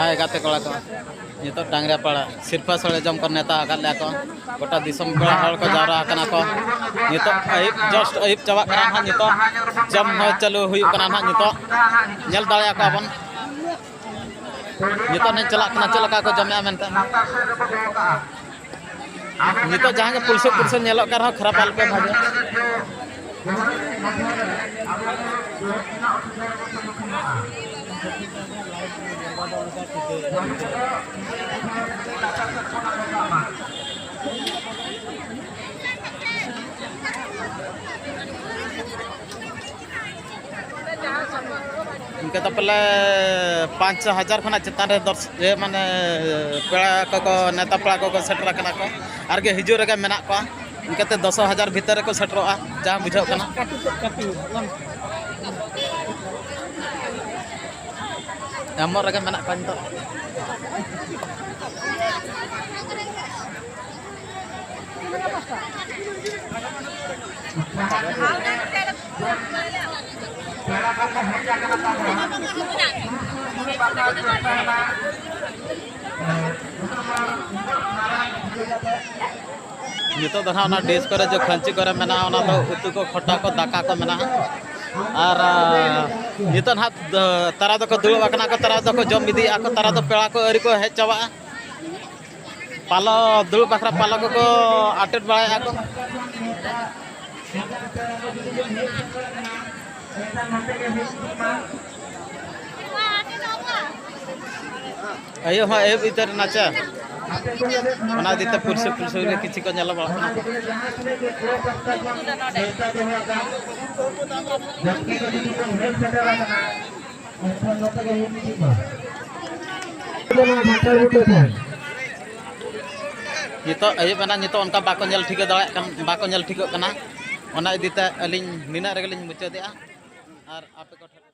हाय गाते कड़ा को नितो डांगरियापाड़ा सिरफा सड़े जम कर नेता आकर ले को गोटा दिसम पेड़ा हड़ को जावरा कना को नितो अहिब जस्ट अहिब चावा कना हा नितो जम हो चालू हुई कना हा नितो नेल दाया को अपन नितो ने चला कना चलका को जमे मेनता नितो जहां के पुलिस नेलो कर हो खराब आल पे भागे इनके तो पहले 5,000 खना चितान दर्श माने पेड़ा को नेता पेड़ा को सेटर कना को आर के हिजु रे मेना को इनके 10,000 भीतर को सेटरोआ जहां बुझाव कना एमर रे मेना को तो नितो दना ना डेस करे जो खंची करे मेना ओना तो उतु को खटा को दाका को मेना और नितो ना तारा दो को दुड़ वकना को तारा दो को जम इदी आको तारा दो पेड़ा को अरी को हे चावा पालो दुड़ बखरा पालो को आटेट बळाया को अयो हाँ ए भीतर नाचा मना दीते पुलिस रे किछि को नेला बळा नितो अयो बना नितो उनका बाको नेल ठीक दाड़ा बाको नेल ठीक कना ओना इदीते अलिन निना रे गलिन मुचादेआ और आपे को